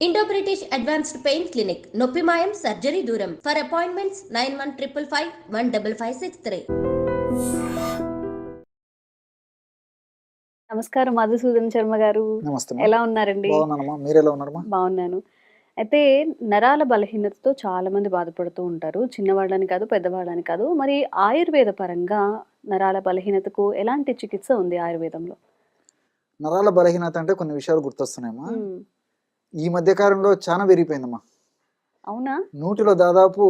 Indo British advanced pain clinic నొప్పి మాయం surgery దూరం ఫర్ అపాయింట్మెంట్స్ 9155515563. నమస్కారం మధుసూదన్ శర్మ గారు. నమస్తే ఎలా ఉన్నారండి? బాగున్నానమ్మా, మీరు ఎలా ఉన్నారమ్మా? బాగున్నాను. అయితే నరాల బలహీనతతో చాలా మంది బాధపడుతూ ఉంటారు. చిన్నవాళ్ళని కాదు, పెద్దవాళ్ళని కాదు. మరి ఆయుర్వేద పరంగా నరాల బలహీనతకు ఎలాంటి చికిత్స ఉంది ఆయుర్వేదంలో? నరాల బలహీనత అంటే కొన్ని విషయాలు గుర్తొస్తున్నాయమ్మా. హ్మ్. ఈ మధ్య కాలంలో చాలా పెరిగిపోయిందమ్మా. అవునా? 100లో దాదాపు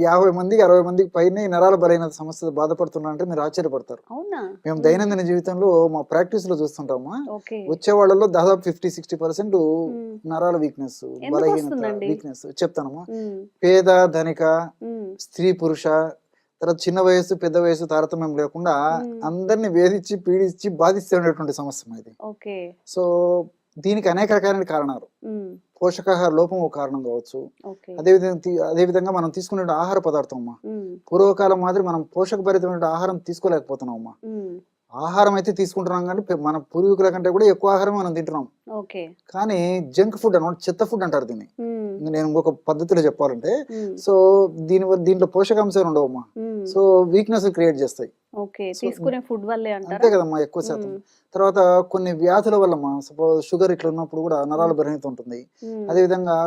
50 మందికి 60 మందికి పైనే ఈ నరాల బలహీనత సమస్య బాధపడుతున్నారంటే మీరు ఆశ్చర్యపడతారు. అవునా? మేము దైనందిన జీవితంలో మా ప్రాక్టీస్ లో చూస్తుంటామా, ఓకే. వచ్చే వాళ్ళలో దాదాపు 50-60% హ్మ్. నరాల వీక్నెస్, ఎందుకు బలహీనత వస్తుందండి? వీక్నెస్ చెప్తానమ్మా. హ్మ్. పేద ధనిక, హ్మ్. స్త్రీ పురుష, తర్వాత చిన్న వయసు పెద్ద వయసు తారతమ్యం లేకుండా హ్మ్. అందరిని వేధించి పీడించి బాధిస్తున్నటువంటి సమస్య ఇది. ఓకే. సో దీనికి అనేక రకాలైన కారణాలు. హ్మ్. పోషకాహార లోపం ఒక కారణం కావచ్చు. ఓకే. అదేవిధంగా మనం తీసుకునే ఆహార పదార్థం అమ్మా, హ్మ్. పూర్వకాలం మాదిరి మనం పోషకభరితమైన ఆహారం తీసుకోలేకపోతున్నాం అమ్మా. హ్మ్. ఆహారం అయితే తీసుకుంటున్నాం కానీ మన పూర్వీకుల కంటే కూడా ఎక్కువ ఆహారం మనం తింటున్నాం. ఓకే. కానీ జంక్ ఫుడ్ అనమాట, చెత్త ఫుడ్ అంటారు దీన్ని. హ్మ్. నేను ఇంకొక పద్ధతిలో చెప్పాలంటే, హ్మ్. సో దీంట్లో పోషకాంశాలు ఉండవమ్మా. హ్మ్. సో వీక్నెస్ క్రియేట్ చేస్తాయి. ఓకే. సో తీసుకునే ఫుడ్ వల్లే అంతే అంటారా? కదమ్మా, ఎక్కువ శాతం. హ్మ్. తర్వాత కొన్ని వ్యాధుల వల్లమ్మా, సపోజ్ షుగర్ ఇట్లా ఉన్నప్పుడు కూడా నరాల హ్మ్. బలహీనత ఉంటుంది. హ్మ్. అదేవిధంగా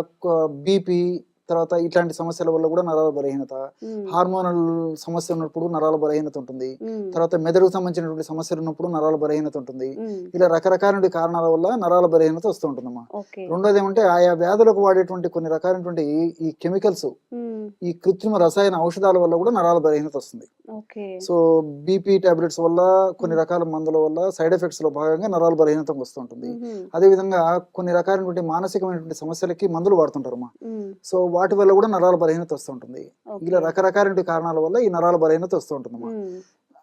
బీపీ, తర్వాత ఇట్లాంటి సమస్యల వల్ల కూడా నరాల బలహీనత. హ్మ్. హార్మోనల్ సమస్య ఉన్నప్పుడు నరాల బలహీనత ఉంటుంది. హ్మ్. తర్వాత మెదడుకు సంబంధించినటువంటి సమస్యలు ఉన్నప్పుడు నరాల బలహీనత ఉంటుంది. హ్మ్. ఇలా రకరకాల కారణాల వల్ల నరాల బలహీనత వస్తూ ఉంటుందమ్మా. ఓకే. రెండోది ఏమంటే, ఆయా వ్యాధులకు వాడేటువంటి కొన్ని రకాలైనటువంటి ఈ కెమికల్స్, హ్మ్. ఈ కృత్రిమ రసాయన ఔషధాల వల్ల కూడా నరాల బలహీనత వస్తుంది. ఓకే. సో బీపీ టాబ్లెట్స్ వల్ల, కొన్ని హ్మ్. రకాల మందుల వల్ల సైడ్ ఎఫెక్ట్స్ లో భాగంగా నరాల బలహీనత వస్తుంటుంది. హుహు. అదేవిధంగా కొన్ని రకాలైనటువంటి మానసికమైనటువంటి సమస్యలకి మందులు వాడుతుంటారమ్మా. హ్మ్. సో వాటి వల్ల కూడా నరాల బలహీనత వస్తుంటుంది. ఇలా ఓకే. రకరకాల కారణాల వల్ల ఈ నరాల బలహీనత వస్తూ ఉంటుందమ్మా. హ్మ్.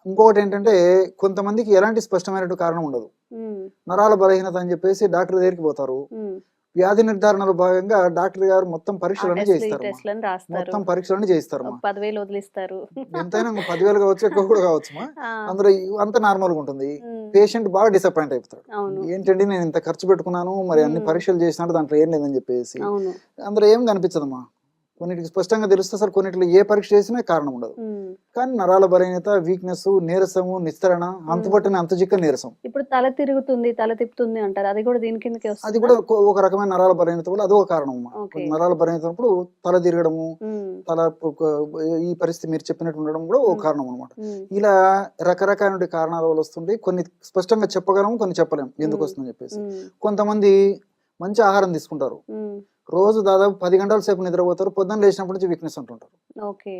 ఇంకొకటి ఏంటంటే, కొంతమందికి ఎలాంటి స్పష్టమైనటువంటి కారణం ఉండదు. హ్మ్. నరాల బలహీనత అని చెప్పేసి డాక్టర్ దగ్గరికి పోతారు. హ్మ్. వ్యాధి నిర్ధారణలో భాగంగా డాక్టర్ గారు మొత్తం ఆ పరీక్షలన్నీ టెస్ట్‌లు, ఈ చేయిస్తారమ్మా. టెస్ట్‌లని రాస్తారు. మొత్తం పరీక్షలన్నీ ఒక చేయిస్తారమ్మా. 10,000 వదిలిస్తారు. ఎంతైనా 10,000 కావచ్చు, ఎక్కువ కూడా కావచ్చుమా. ఆ! అందులో అంత నార్మల్గా ఉంటుంది. హ్మ్. పేషెంట్ బాగా డిసప్పాయింట్ అయిపోతాడు. అవును. ఏంటండి నేను ఇంత ఖర్చు పెట్టుకున్నాను, మరి అన్ని హ్మ్. పరీక్షలు చేసినట్టు దాంట్లో ఏం లేదని చెప్పేసి. అవును. అందులో ఏం కనిపించదమ్మా. కొన్నిటికి స్పష్టంగా తెలుస్తే అసలు కొన్నిటిలో ఏ పరీక్ష చేసినా కారణం ఉండదు. హ్మ్. కానీ నరాల బలహీనత, వీక్నెస్, నీరసము, నిస్తరణ, హ్మ్. అంతుపట్టిన అంతుచిక్క నీరసం, ఇప్పుడు తల తిరుగుతుంది, తల తిప్పుతుంది అంటారు. అది కూడా దీని కిందకే అది వస్తుందా? కూడా ఒక రకమైన నరాల బలహీనత వల్ల అదొక కారణం అమ్మా. ఓకే. నరాల బలహీనత ఉన్నప్పుడు తల తిరగడము, హ్మ్. తల ఈ పరిస్థితి మీరు చెప్పినట్టు ఉండడం కూడా ఒక హ్మ్. కారణం అనమాట. హ్మ్. ఇలా రకరకాల కారణాల వల్ల వస్తుంది. కొన్ని స్పష్టంగా చెప్పగలము, కొన్ని చెప్పలేము ఎందుకు హ్మ్. వస్తుందని చెప్పేసి. హ్మ్. కొంతమంది మంచి ఆహారం తీసుకుంటారు, హ్మ్. రోజు దాదాపు 10 గంటల సేపు నిద్రపోతారు, పొద్దున్న లేచినప్పటి నుంచి వీక్నెస్ అంటుంటారు. ఓకే.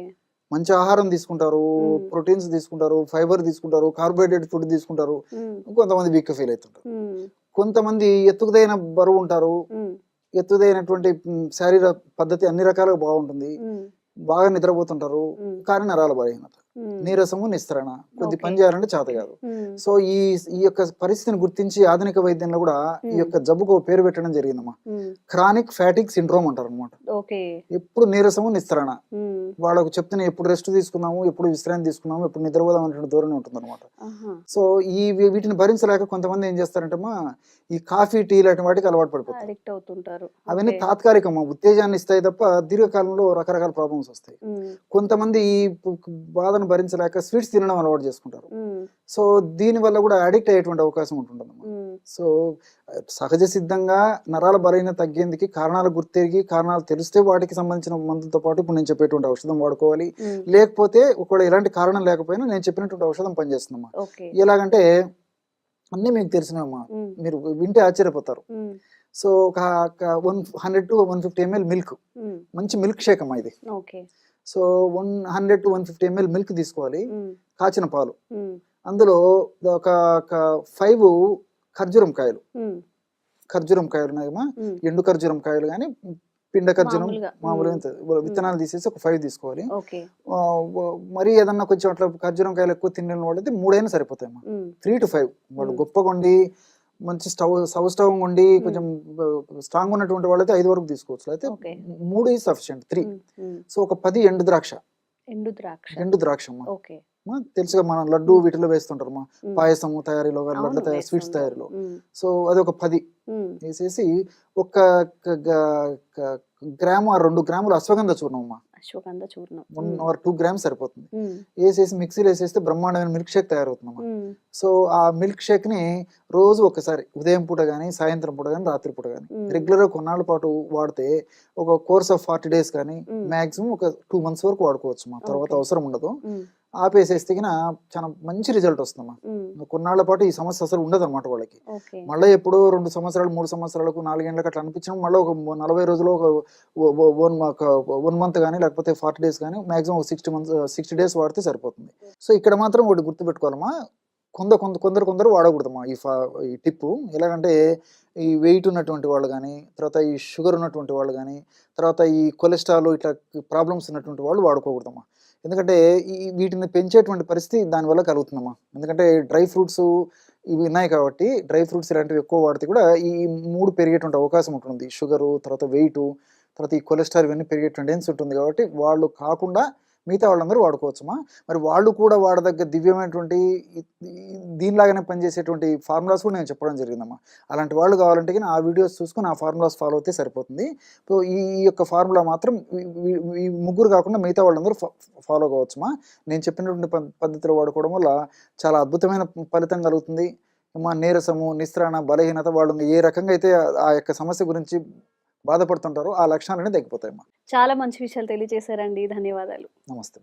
మంచి ఆహారం తీసుకుంటారు, హ్మ్. ప్రోటీన్స్ తీసుకుంటారు, ఫైబర్ తీసుకుంటారు, కార్బోహైడ్రేట్ ఫుడ్ తీసుకుంటారు, హ్మ్. కొంతమంది వీక్ ఫీల్ అవుతుంటారు. హ్మ్. కొంతమంది ఎత్తుకుదైన బరువు ఉంటారు, హ్మ్. ఎత్తుదైనటువంటి శారీర పద్ధతి అన్ని రకాలుగా బాగుంటుంది, హ్మ్. బాగా నిద్రపోతుంటారు, హ్మ్. కానీ నరాల బలహీనత, హ్మ్. నీరసము, నిస్తరణ, కొద్ది ఓకే. పని చేయాలంటే చేత కాదు. హ్మ్. సో ఈ ఈ యొక్క పరిస్థితిని గుర్తించి ఆధునిక వైద్యంలో కూడా ఈ హ్మ్. యొక్క జబ్బుకు ఒక పేరు పెట్టడం జరిగిందమ్మా. హ్మ్. క్రానిక్ ఫ్యాటిక్ సిండ్రోమ్ అంటారు అనమాట. ఓకే. ఎప్పుడు నీరసము, నిస్తరణ, హ్మ్. వాళ్ళకు చెప్తున్నా ఎప్పుడు రెస్ట్ తీసుకున్నాము, ఎప్పుడు విశ్రాంతి తీసుకున్నాము, ఎప్పుడు నిద్రపోదాం అనేటువంటి ధోరణి ఉంటుంది అనమాట. ఆహా! సో వీటిని భరించలేక కొంతమంది ఏం చేస్తారంటే ఈ కాఫీ, టీ లాంటి వాటికి అలవాటు పడిపోతారు. అడిక్ట్ అవుతుంటారు. అవన్నీ ఓకే. తాత్కాలికమ్మా, ఉత్తేజాన్ని ఇస్తాయి తప్ప దీర్ఘకాలంలో రకరకాల ప్రాబ్లమ్స్ వస్తాయి. హ్మ్. కొంతమంది ఈ బాధను భరించలేక స్వీట్స్ తినడం అలవాటు చేసుకుంటారు. హ్మ్. సో దీని వల్ల కూడా అడిక్ట్ అయ్యేటువంటి అవకాశం ఉంటుందన్నమాట. హ్మ్. సో సహజ సిద్ధంగా నరాల బలహీనత తగ్గేందుకు కారణాలు గుర్తెరిగి, కారణాలు తెలిస్తే వాటికి సంబంధించిన మందులతో పాటు ఇప్పుడు నేను చెప్పేటువంటి ఔషధం వాడుకోవాలి. హ్మ్. లేకపోతే ఒకవేళ ఎలాంటి కారణం లేకపోయినా నేను చెప్పినటువంటి ఔషధం పనిచేస్తుందమ్మా. ఓకే. ఎలాగంటే అన్నీ మీకు తెలిసినమ్మా, హ్మ్. మీరు వింటే ఆశ్చర్యపోతారు. హ్మ్. సో ఒక 100-150 ml మిల్క్, హ్మ్. మంచి మిల్క్ షేక్ అమ్మా ఇది. ఓకే. సో 100-150 ml మిల్క్ తీసుకోవాలి, హ్మ్. కాచిన పాలు. హ్మ్. అందులో ఒక ఒక 5 ఖర్జూరం కాయలు, హ్మ్. ఖర్జూరం కాయలు ఉన్నాయమ్మా. హ్మ్. ఎండు ఖర్జూరం కాయలు కానీ, పిండ ఖర్జూరం మామూలుగా. మామూలుగా హ్మ్. హ్మ్. విత్తనాలు తీసేసి ఒక 5 తీసుకోవాలి. ఓకే. మరి ఏదన్నా కొంచెం అట్లా ఖర్జూరం కాయలు ఎక్కువ తిన్న వాళ్ళైతే 3 అయినా సరిపోతాయమ్మా. హ్మ్. 3-5 వాళ్ళు హ్మ్. గొప్పగా ఉండి, మంచి స్టవ్ ఉండి, హ్మ్. కొంచెం స్ట్రాంగ్ ఉన్నటువంటి వాళ్ళైతే 5 వరకు తీసుకోవచ్చు. అయితే ఓకే. 3 is sufficient. 3. హ్మ్. హ్మ్. సో ఒక 10 ఎండు ద్రాక్ష, ఎండు ద్రాక్ష. ఎండు ద్రాక్ష అమ్మా. ఓకే. తెలుసుగా మన లడ్డు మ్మ్. వీటిలో వేస్తుంటారు మా మ్మ్. పాయసము తయారీలో కానీ అవును, లడ్డు తయారు స్వీట్స్ వేస్తుంటారు. తయారీలో. మ్మ్. సో అది ఒక 10 మ్మ్. వేసేసి ఒక గ్రాము ఆ 2 గ్రాములు అశ్వగంధ చూర్ణం అమ్మా, అశ్వగంధ చూర్ణం. 1 మ్మ్. or 2 గ్రామ్స్ సరిపోతుంది. మ్మ్. వేసేసి మిక్సీలో వేసేస్తే బ్రహ్మాండమైన మిల్క్ షేక్ తయారవుతుందమ్మా. మ్మ్. సో ఆ మిల్క్ షేక్ని రోజు ఒకసారి ఉదయం పూట కానీ సాయంత్రం పూట కానీ రాత్రి పూట కానీ మ్మ్. రెగ్యులర్గా కొన్నాళ్ళ పాటు వాడితే ఒక కోర్స్ ఆఫ్ 40 days కానీ మ్మ్. మ్యాక్సిమం ఒక 2 months వరకు వాడుకోవచ్చు మా. తర్వాత ఓకే. అవసరం ఉండదు. మ్మ్. ఆపేసేస్తే చాలా మంచి రిజల్ట్ వస్తుందమ్మా. మ్మ్. కొన్నాళ్ళ పాటు ఈ సమస్య అసలు ఉండదు అనమాట వాళ్ళకి. ఓకే. మళ్ళీ ఎప్పుడో 2 సంవత్సరాలు 3 సంవత్సరాలకు 4 ఏళ్ళకి అట్లా అనిపించడం మళ్ళీ ఒక 40 రోజులు ఒక 1 month కానీ లేకపోతే 40 days కానీ మ్యాక్సిమం 60 days వాడితే సరిపోతుంది. సో ఇక్కడ మాత్రం ఒకటి గుర్తుపెట్టుకోవాలమ్మా, కొందరు వాడకూడదమ్మా ఈ టిప్పు. ఎలాగంటే ఈ వెయిట్ ఉన్నటువంటి వాళ్ళు కానీ, తర్వాత ఈ షుగర్ ఉన్నటువంటి వాళ్ళు కానీ, తర్వాత ఈ కొలెస్ట్రాల్ ఇట్లా ప్రాబ్లమ్స్ ఉన్నటువంటి వాళ్ళు వాడుకోకూడదమ్మా. ఎందుకంటే వీటిని పెంచేటువంటి పరిస్థితి దానివల్ల కలుగుతుందమ్మా. ఎందుకంటే డ్రై ఫ్రూట్స్ ఇవి ఉన్నాయి కాబట్టి డ్రై ఫ్రూట్స్ ఇలాంటివి ఎక్కువ వాడితే కూడా ఈ 3 పెరిగేటువంటి అవకాశం ఉంటుంది. షుగరు, తర్వాత వెయిట్, తర్వాత ఈ కొలెస్ట్రాల్ ఇవన్నీ పెరిగే టెండెన్సీ ఉంటుంది. కాబట్టి వాళ్ళు కాకుండా మిగతా వాళ్ళందరూ వాడుకోవచ్చమ్మా. మరి వాళ్ళు కూడా వాడదగ్గ దివ్యమైనటువంటి దీనిలాగానే పనిచేసేటువంటి ఫార్ములాస్ కూడా నేను చెప్పడం జరిగిందమ్మా. అలాంటి వాళ్ళు కావాలంటే ఆ వీడియోస్ చూసుకొని ఆ ఫార్ములాస్ ఫాలో అయితే సరిపోతుంది. సో ఈ యొక్క ఫార్ములా మాత్రం ఈ ముగ్గురు కాకుండా మిగతా వాళ్ళందరూ ఫాలో కావచ్చుమా. నేను చెప్పినటువంటి పద్ధతిలో వాడుకోవడం వల్ల చాలా అద్భుతమైన ఫలితం కలుగుతుంది. మా నీరసము, నిస్త్రాణ, బలహీనత వాళ్ళు ఏ రకంగా అయితే ఆ యొక్క సమస్య గురించి బాధపడుతుంటారో ఆ లక్షణాలన్నీ తగ్గిపోతాయమ్మా. చాలా మంచి విషయాలు తెలియజేశారండి. ధన్యవాదాలు. నమస్తే.